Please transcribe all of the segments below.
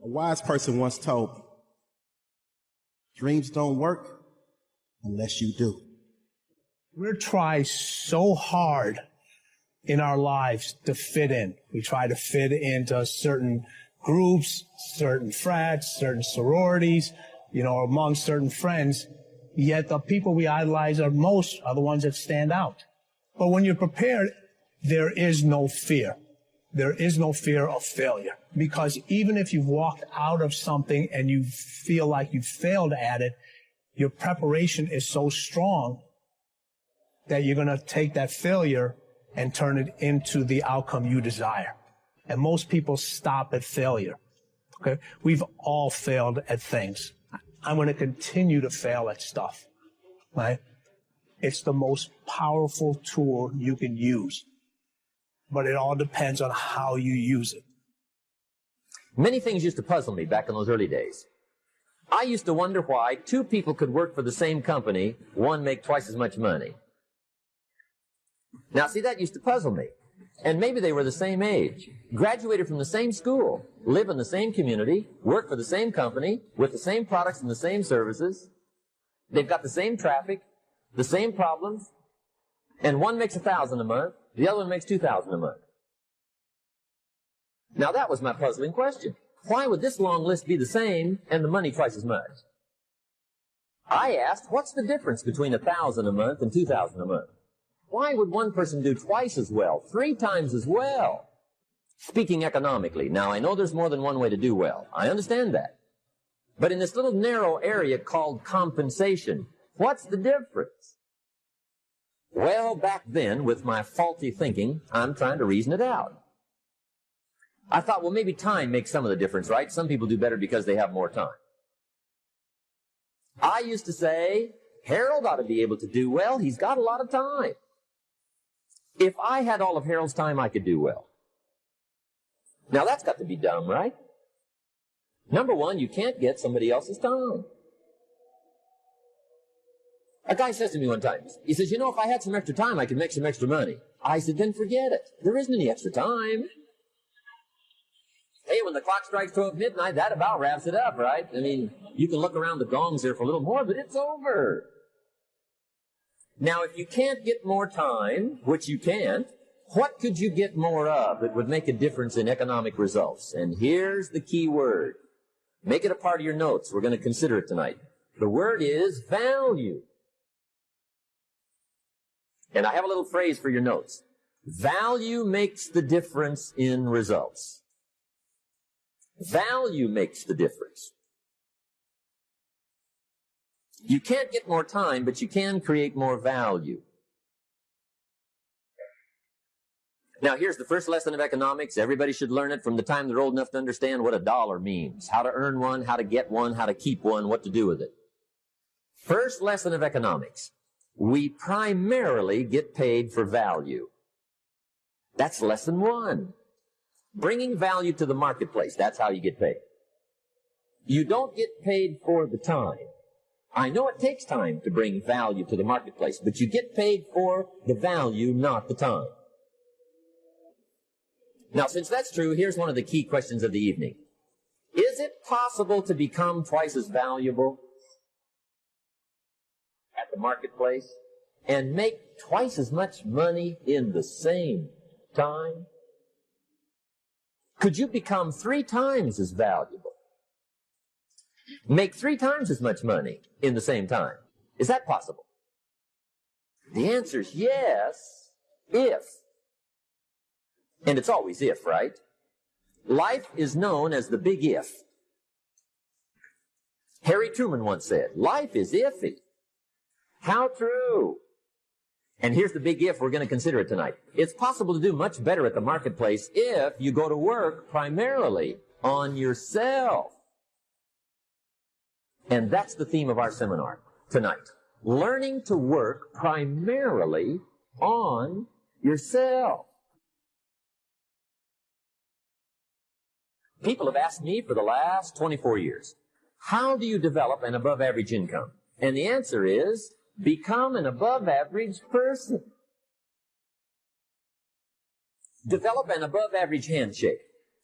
A wise person once told me, dreams don't work unless you do. We try so hard in our lives to fit in. We try to fit into certain groups, certain frats, certain sororities, among certain friends. Yet the people we idolize are the ones that stand out. But when you're prepared, there is no fear. There is no fear of failure. Because even if you've walked out of something and you feel like you failed at it, your preparation is so strong that you're going to take that failure and turn it into the outcome you desire. And most people stop at failure. Okay? We've all failed at things. I'm going to continue to fail at stuff. Right? It's the most powerful tool you can use. But it all depends on how you use it. Many things used to puzzle me back in those early days. I used to wonder why two people could work for the same company, one make twice as much money. Now, see, that used to puzzle me. And maybe they were the same age, graduated from the same school, live in the same community, work for the same company, with the same products and the same services. They've got the same traffic, the same problems, and one makes $1,000 a month, the other one makes $2,000 a month. Now, that was my puzzling question. Why would this long list be the same and the money twice as much? I asked, what's the difference between $1,000 a month and $2,000 a month? Why would one person do twice as well, 3 times as well? Speaking economically, now I know there's more than one way to do well. I understand that. But in this little narrow area called compensation, what's the difference? Well, back then, with my faulty thinking, I'm trying to reason it out. I thought, well, maybe time makes some of the difference, right? Some people do better because they have more time. I used to say, Harold ought to be able to do well. He's got a lot of time. If I had all of Harold's time, I could do well. Now, that's got to be dumb, right? Number one, you can't get somebody else's time. A guy says to me one time, he says, if I had some extra time, I could make some extra money. I said, then forget it. There isn't any extra time. Hey, when the clock strikes 12 midnight, that about wraps it up, right? I mean, you can look around the gongs there for a little more, but it's over. Now, if you can't get more time, which you can't, what could you get more of that would make a difference in economic results? And here's the key word. Make it a part of your notes. We're going to consider it tonight. The word is value. And I have a little phrase for your notes. Value makes the difference in results. Value makes the difference. You can't get more time, but you can create more value. Now, here's the first lesson of economics. Everybody should learn it from the time they're old enough to understand what a dollar means, how to earn one, how to get one, how to keep one, what to do with it. First lesson of economics. We primarily get paid for value. That's lesson 1. Bringing value to the marketplace, that's how you get paid. You don't get paid for the time. I know it takes time to bring value to the marketplace, but you get paid for the value, not the time. Now, since that's true, here's one of the key questions of the evening. Is it possible to become twice as valuable at the marketplace and make twice as much money in the same time? Could you become 3 times as valuable? Make 3 times as much money in the same time? Is that possible? The answer is yes, if. And it's always if, right? Life is known as the big if. Harry Truman once said, life is iffy. How true. And here's the big if. We're going to consider it tonight. It's possible to do much better at the marketplace if you go to work primarily on yourself. And that's the theme of our seminar tonight. Learning to work primarily on yourself. People have asked me for the last 24 years, how do you develop an above-average income? And the answer is, become an above-average person. Develop an above-average handshake.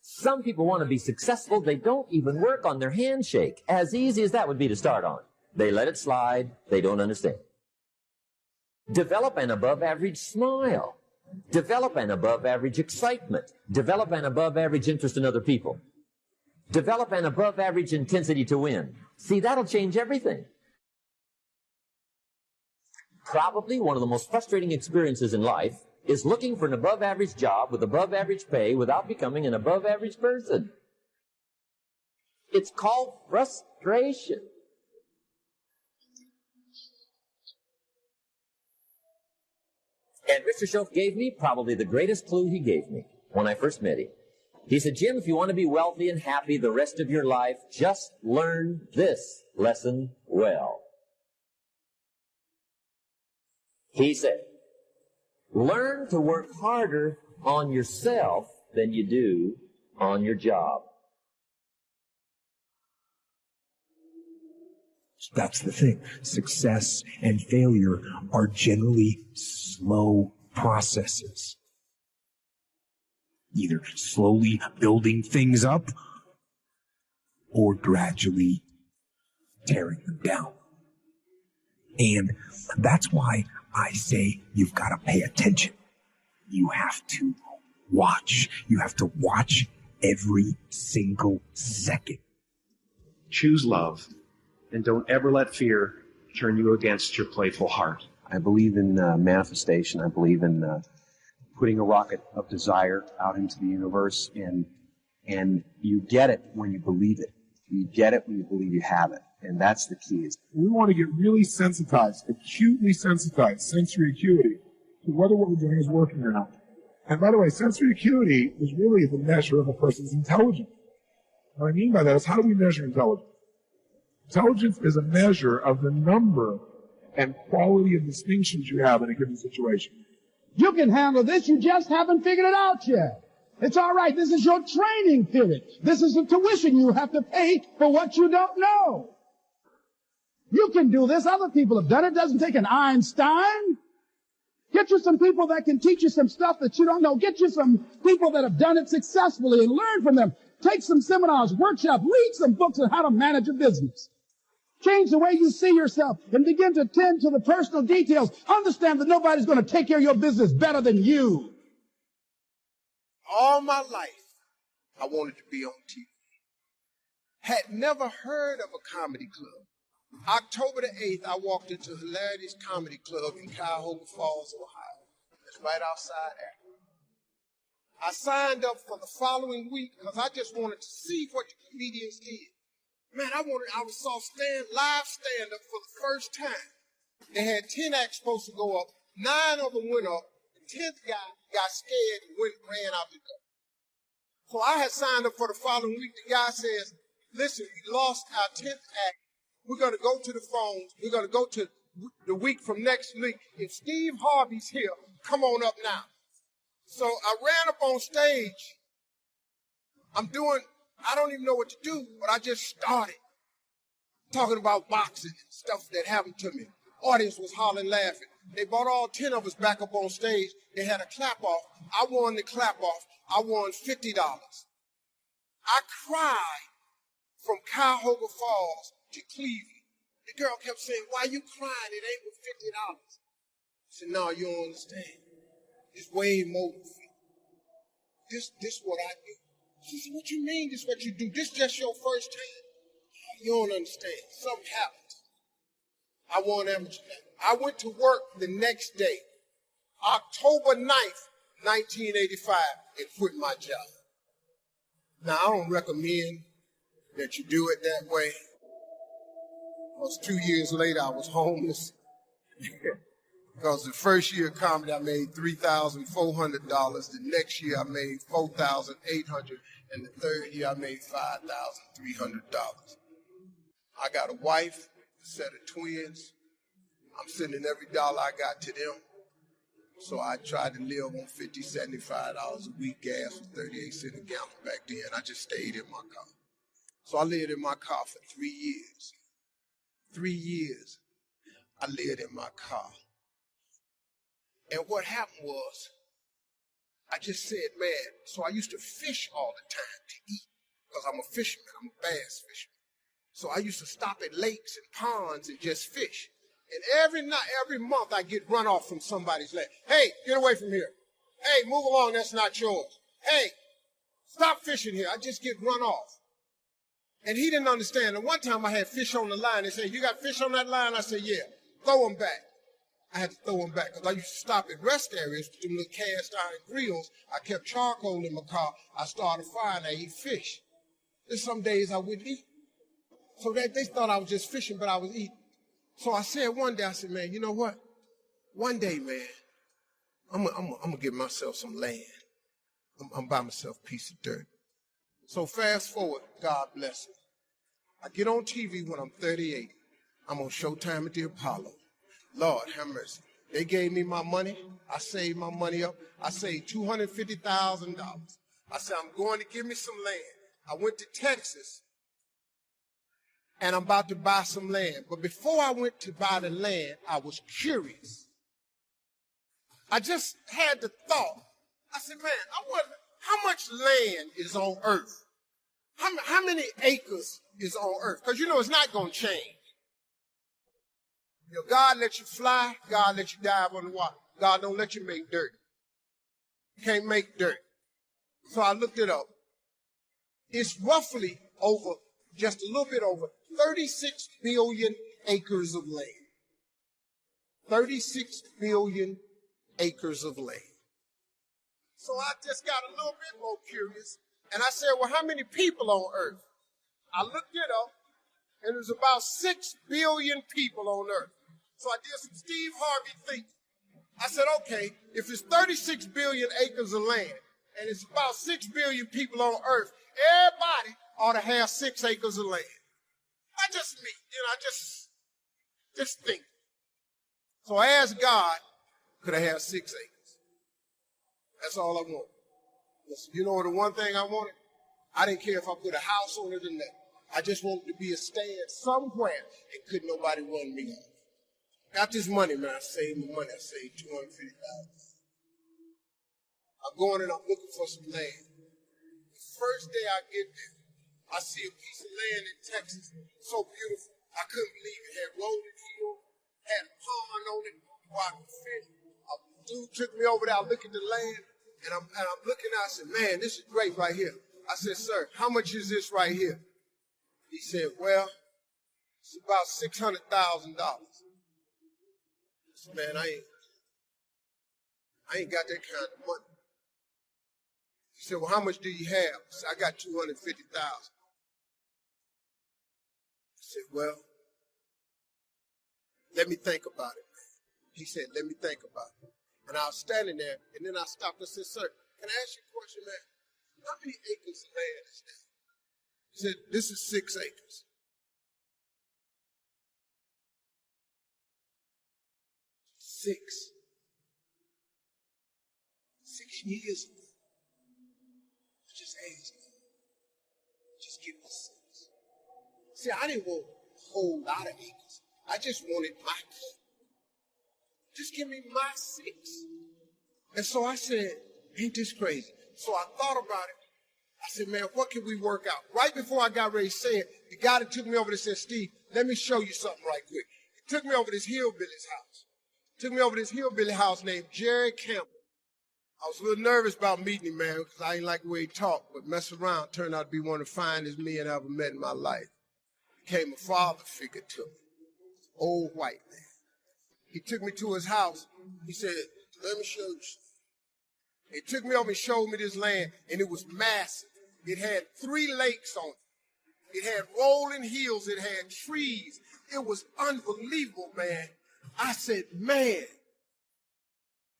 Some people want to be successful. They don't even work on their handshake. As easy as that would be to start on. They let it slide. They don't understand. Develop an above-average smile. Develop an above-average excitement. Develop an above-average interest in other people. Develop an above-average intensity to win. See, that'll change everything. Probably one of the most frustrating experiences in life is looking for an above-average job with above-average pay without becoming an above-average person. It's called frustration. And Mr. Schultz gave me probably the greatest clue he gave me when I first met him. He said, Jim, if you want to be wealthy and happy the rest of your life, just learn this lesson well. He said, learn to work harder on yourself than you do on your job. That's the thing. Success and failure are generally slow processes. Either slowly building things up or gradually tearing them down. And that's why I say you've got to pay attention. You have to watch. You have to watch every single second. Choose love, and don't ever let fear turn you against your playful heart. I believe in manifestation. I believe in putting a rocket of desire out into the universe, and you get it when you believe it. You get it when you believe you have it, and that's the key. We want to get really sensitized, acutely sensitized, sensory acuity, to whether what we're doing is working or not. And by the way, sensory acuity is really the measure of a person's intelligence. What I mean by that is, how do we measure intelligence? Intelligence is a measure of the number and quality of distinctions you have in a given situation. You can handle this, you just haven't figured it out yet. It's all right, this is your training period. This is the tuition you have to pay for what you don't know. You can do this, other people have done it. It doesn't take an Einstein. Get you some people that can teach you some stuff that you don't know. Get you some people that have done it successfully and learn from them. Take some seminars, workshops, read some books on how to manage a business. Change the way you see yourself and begin to tend to the personal details. Understand that nobody's going to take care of your business better than you. All my life, I wanted to be on TV. Had never heard of a comedy club. October the 8th, I walked into Hilarity's Comedy Club in Cuyahoga Falls, Ohio. It's right outside Akron. I signed up for the following week because I just wanted to see what the comedians did. Man, I saw live stand-up for the first time. They had 10 acts supposed to go up. 9 of them went up. The 10th guy got scared and ran out the door. So I had signed up for the following week. The guy says, listen, we lost our 10th act. We're going to go to the phones. We're going to go to the week from next week. If Steve Harvey's here, come on up now. So I ran up on stage. I don't even know what to do, but I just started talking about boxing and stuff that happened to me. Audience was hollering, laughing. They brought all 10 of us back up on stage. They had a clap-off. I won the clap-off. I won $50. I cried from Cuyahoga Falls to Cleveland. The girl kept saying, why you crying? It ain't with $50. I said, no, you don't understand. It's way more than 50. This what I do. She said, what you mean this what you do? This just your first time? You don't understand. Something happened. I won amateur night. I went to work the next day, October 9th, 1985, and quit my job. Now, I don't recommend that you do it that way. Because 2 years later, I was homeless. Because the first year of comedy, I made $3,400. The next year, I made $4,800. And the third year, I made $5,300. I got a wife, a set of twins. I'm sending every dollar I got to them. So I tried to live on $50, $75 a week. Gas was 38 cents a gallon back then. I just stayed in my car. So I lived in my car for 3 years. 3 years, I lived in my car. And what happened was, I just said, man, so I used to fish all the time to eat because I'm a fisherman. I'm a bass fisherman. So I used to stop at lakes and ponds and just fish. And every month I get run off from somebody's land. Hey, get away from here. Hey, move along, that's not yours. Hey, stop fishing here. I just get run off. And he didn't understand. And one time I had fish on the line. They said, you got fish on that line? I said, yeah. Throw them back. I had to throw them back because I used to stop at rest areas with them little cast iron grills. I kept charcoal in my car. I started a fire and I ate fish. There's some days I wouldn't eat. So they thought I was just fishing, but I was eating. So I said one day, I said, man, you know what? One day, man, I'm gonna give myself some land. I'm buy myself a piece of dirt. So fast forward, God bless me. I get on TV when I'm 38. I'm on Showtime at the Apollo. Lord have mercy. They gave me my money. I saved my money up. I saved $250,000. I said, I'm going to give me some land. I went to Texas, and I'm about to buy some land. But before I went to buy the land, I was curious. I just had the thought. I said, man, I wonder how much land is on earth? How many acres is on earth? Because you know it's not going to change. You know, God let you fly. God let you dive on the water. God don't let you make dirt. You can't make dirt. So I looked it up. It's roughly over, just a little bit over, 36 billion acres of land. 36 billion acres of land. So I just got a little bit more curious, and I said, well, how many people on earth? I looked it up, and there's about 6 billion people on earth. So I did some Steve Harvey thinking. I said, okay, if it's 36 billion acres of land, and it's about 6 billion people on earth, everybody ought to have 6 acres of land. Not just me, I just think. So I asked God, could I have 6 acres? That's all I wanted. Listen, you know the one thing I wanted? I didn't care if I put a house on it or not. I just wanted to be a stand somewhere and couldn't nobody run me off. Got this money, man. I saved my money. I saved $250,000. I'm going and I'm looking for some land. The first day I get there, I see a piece of land in Texas, so beautiful. I couldn't believe it. It had rolling hills, had a pond on it where I could fish. A dude took me over there. I look at the land, and I'm looking out. I said, man, this is great right here. I said, sir, how much is this right here? He said, well, it's about $600,000. I said, man, I ain't got that kind of money. He said, well, how much do you have? I said, I got $250,000. I said, well, let me think about it, man. He said, let me think about it. And I was standing there, and then I stopped and said, sir, can I ask you a question, man? How many acres of land is that? He said, this is 6 acres. 6 years ago. Just ask me. Just give me 6. See, I didn't want a whole lot of acres. I just wanted my cut. Just give me my 6. And so I said, ain't this crazy? So I thought about it. I said, man, what can we work out? Right before I got ready to say it, the guy that took me over there said, Steve, let me show you something right quick. He took me over to this hillbilly's house. Took me over to this hillbilly house named Jerry Campbell. I was a little nervous about meeting him, man, because I didn't like the way he talked, but mess around, turned out to be one of the finest men I ever met in my life. Became a father figure to me. Old white man. He took me to his house. He said, let me show you something. He took me over and showed me this land, and it was massive. It had 3 lakes on it. It had rolling hills. It had trees. It was unbelievable, man. I said, man,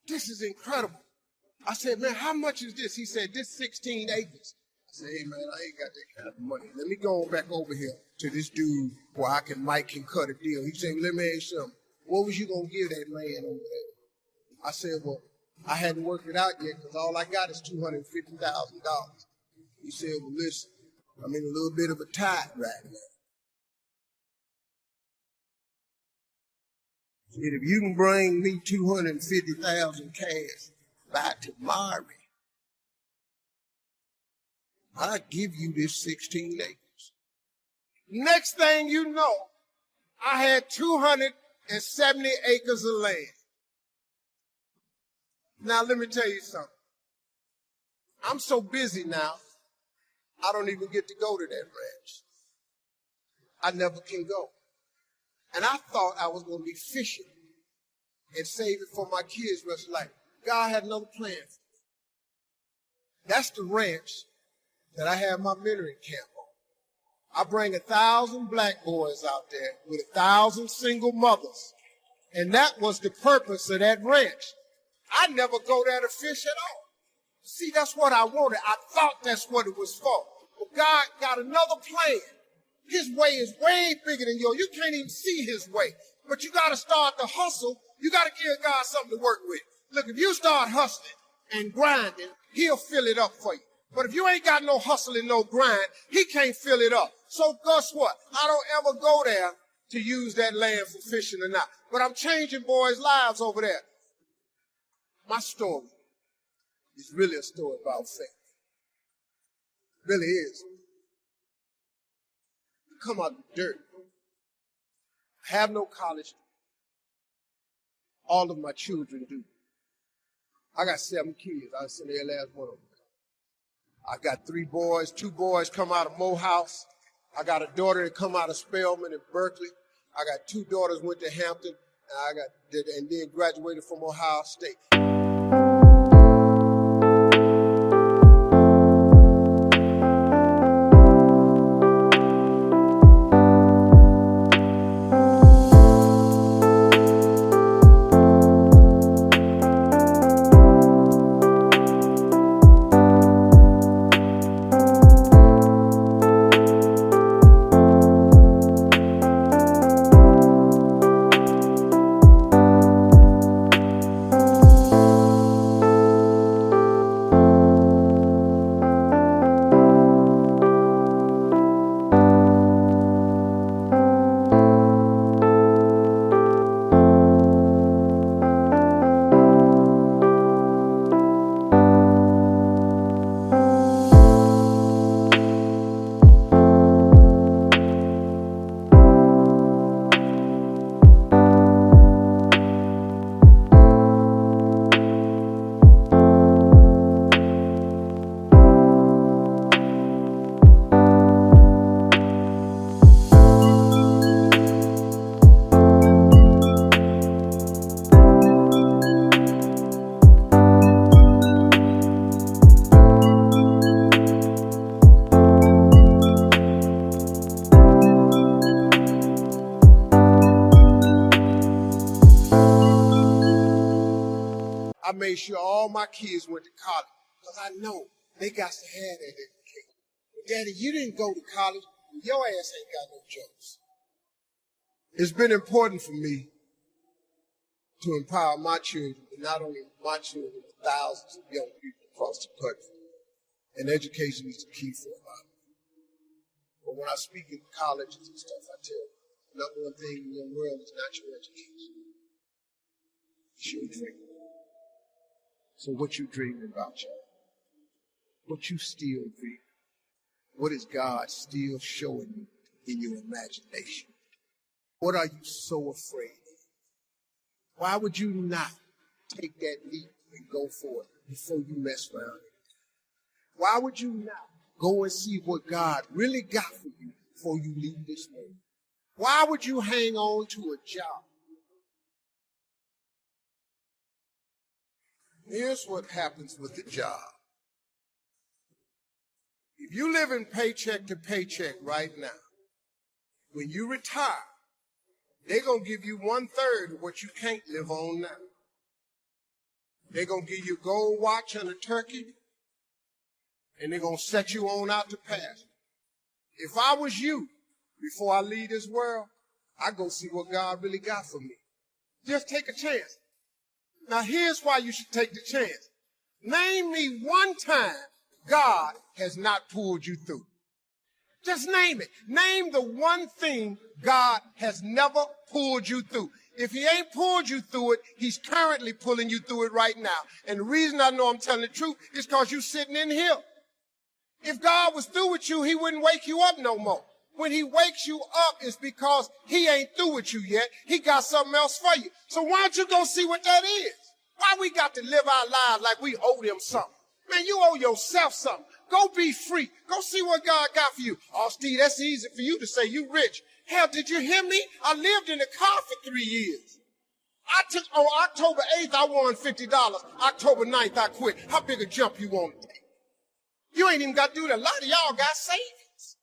this is incredible. I said, man, how much is this? He said, this 16 acres. I said, hey, man, I ain't got that kind of money. Let me go back over here to this dude where Mike can cut a deal. He said, let me ask you something. What was you going to give that land over there? I said, well, I hadn't worked it out yet because all I got is $250,000. He said, well, listen, I'm in a little bit of a tide right now. He said, if you can bring me $250,000 cash by tomorrow, I give you this 16 acres. Next thing you know, I had 270 acres of land. Now, let me tell you something. I'm so busy now, I don't even get to go to that ranch. I never can go. And I thought I was going to be fishing and save it for my kids' rest of life. God had another plan for me. That's the ranch that I have my mentoring camp on. I bring 1,000 black boys out there with 1,000 single mothers. And that was the purpose of that ranch. I never go there to fish at all. See, that's what I wanted. I thought that's what it was for. But God got another plan. His way is way bigger than yours. You can't even see his way. But you got to start to hustle. You got to give God something to work with. Look, if you start hustling and grinding, he'll fill it up for you. But if you ain't got no hustle and no grind, he can't fill it up. So guess what? I don't ever go there to use that land for fishing or not. But I'm changing boys' lives over there. My story is really a story about faith. It really is. I come out of the dirt. I have no college. All of my children do. I got 7 kids. I sent every last one of them. I got 3 boys. 2 boys come out of Morehouse. I got a daughter that come out of Spelman in Berkeley. I got 2 daughters went to Hampton. And then graduated from Ohio State. I made sure all my kids went to college because I know they got to have that education. Daddy, you didn't go to college. Your ass ain't got no jokes. It's been important for me to empower my children, but not only my children, but thousands of young people across the country. And education is the key for a lot of them. But when I speak in colleges and stuff, I tell them, the number one thing in the world is not your education. It's your dream. So what you dreaming about, y'all? What you still dreaming? What is God still showing you in your imagination? What are you so afraid of? Why would you not take that leap and go for it before you mess around? Why would you not go and see what God really got for you before you leave this world? Why would you hang on to a job? Here's what happens with the job. If you live in paycheck to paycheck right now, when you retire, they're going to give you 1/3 of what you can't live on now. They're going to give you a gold watch and a turkey, and they're going to set you on out to pasture. If I was you, before I leave this world, I'd go see what God really got for me. Just take a chance. Now, here's why you should take the chance. Name me one time God has not pulled you through. Just name it. Name the one thing God has never pulled you through. If he ain't pulled you through it, he's currently pulling you through it right now. And the reason I know I'm telling the truth is because you're sitting in here. If God was through with you, he wouldn't wake you up no more. When he wakes you up, it's because he ain't through with you yet. He got something else for you. So why don't you go see what that is? Why we got to live our lives like we owe them something? Man, you owe yourself something. Go be free. Go see what God got for you. Oh, Steve, that's easy for you to say. You rich. Hell, did you hear me? I lived in a car for 3 years. On October 8th, I won $50. October 9th, I quit. How big a jump you want to take? You ain't even got to do that. A lot of y'all got savings.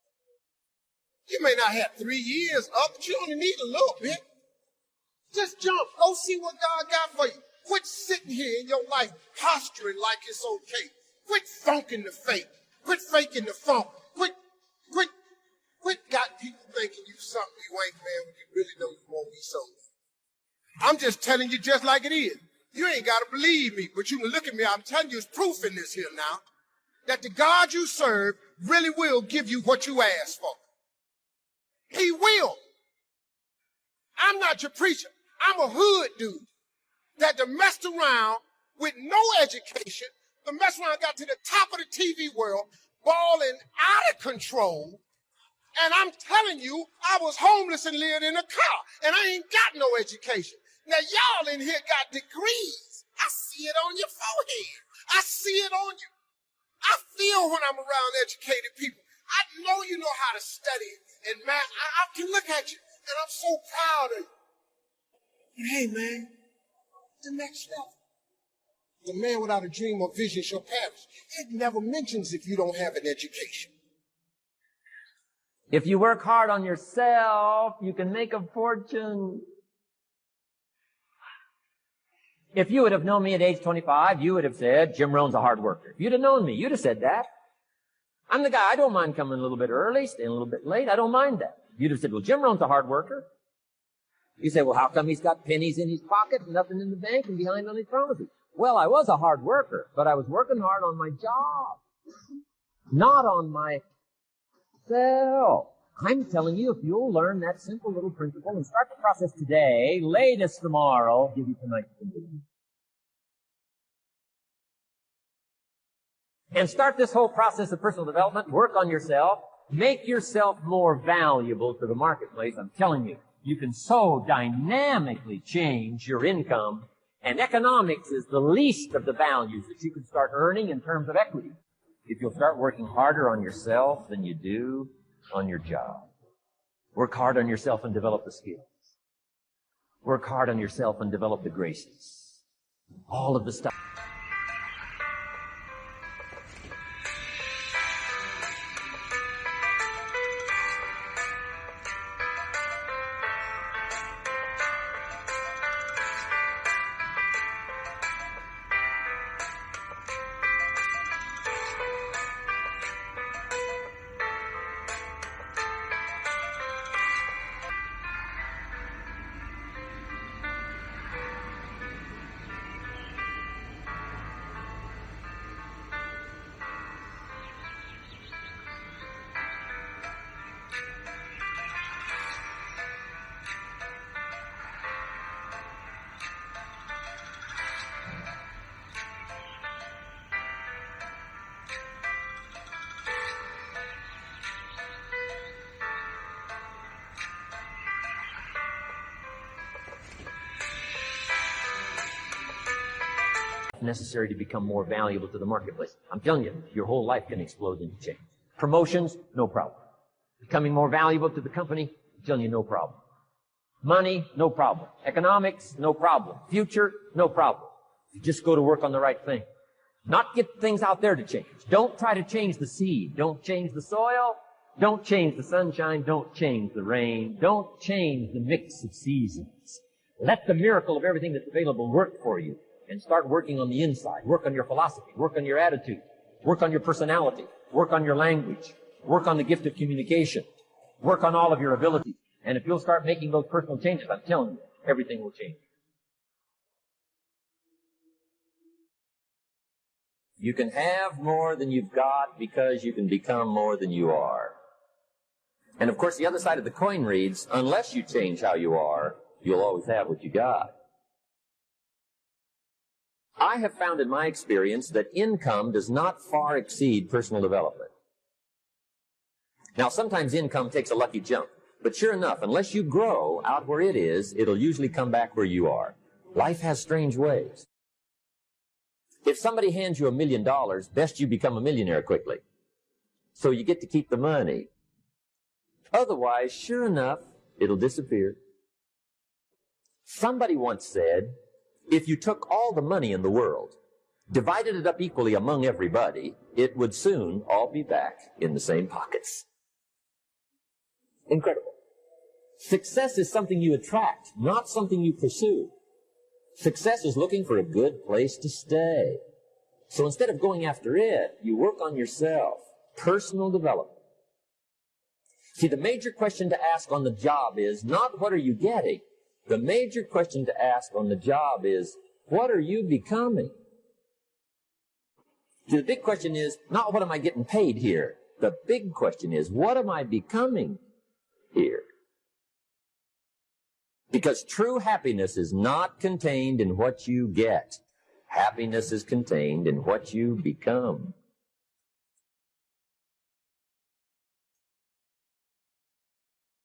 You may not have 3 years up, but you only need a little bit. Just jump. Go see what God got for you. Quit sitting here in your life posturing like it's okay. Quit funking the fake. Quit faking the funk. Quit got people thinking you something you ain't, man, when you really know you won't be something. I'm just telling you just like it is. You ain't got to believe me, but you can look at me. I'm telling you, it's proof in this here now that the God you serve really will give you what you ask for. He will. I'm not your preacher. I'm a hood dude that done messed around with no education, the messed around got to the top of the TV world, balling out of control. And I'm telling you, I was homeless and lived in a car, and I ain't got no education. Now, y'all in here got degrees. I see it on your forehead. I see it on you. I feel when I'm around educated people. I know you know how to study and math. I can look at you, and I'm so proud of you. But hey, man, the next level. The man without a dream or vision shall perish. It never mentions if you don't have an education. If you work hard on yourself, you can make a fortune. If you would have known me at age 25, you would have said, Jim Rohn's a hard worker. If you'd have known me, you'd have said that. I'm the guy, I don't mind coming a little bit early, staying a little bit late. I don't mind that. You'd have said, well, Jim Rohn's a hard worker. You say, well, how come he's got pennies in his pocket and nothing in the bank and behind on his promises? Well, I was a hard worker, but I was working hard on my job, not on myself. I'm telling you, if you'll learn that simple little principle and start the process today, latest tomorrow, give you tonight's condition. And start this whole process of personal development, work on yourself, make yourself more valuable to the marketplace. I'm telling you, you can so dynamically change your income, and economics is the least of the values that you can start earning in terms of equity if you'll start working harder on yourself than you do on your job. Work hard on yourself and develop the skills. Work hard on yourself and develop the graces. All of the stuff. Necessary to become more valuable to the marketplace. I'm telling you, your whole life can explode into change. Promotions, no problem. Becoming more valuable to the company, I'm telling you, no problem. Money, no problem. Economics, no problem. Future, no problem. You just go to work on the right thing. Not get things out there to change. Don't try to change the seed. Don't change the soil. Don't change the sunshine. Don't change the rain. Don't change the mix of seasons. Let the miracle of everything that's available work for you. And start working on the inside. Work on your philosophy. Work on your attitude. Work on your personality. Work on your language. Work on the gift of communication. Work on all of your abilities. And if you'll start making those personal changes, I'm telling you, everything will change. You can have more than you've got because you can become more than you are. And of course, the other side of the coin reads, unless you change how you are, you'll always have what you got. I have found in my experience that income does not far exceed personal development. Now, sometimes income takes a lucky jump, but sure enough, unless you grow out where it is, it'll usually come back where you are. Life has strange ways. If somebody hands you $1 million, best you become a millionaire quickly, so you get to keep the money. Otherwise, sure enough, it'll disappear. Somebody once said, if you took all the money in the world, divided it up equally among everybody, it would soon all be back in the same pockets. Incredible. Success is something you attract, not something you pursue. Success is looking for a good place to stay. So instead of going after it, you work on yourself. Personal development. See, the major question to ask on the job is not what are you getting? The major question to ask on the job is what are you becoming? See, the big question is not what am I getting paid here? The big question is what am I becoming here? Because true happiness is not contained in what you get. Happiness is contained in what you become.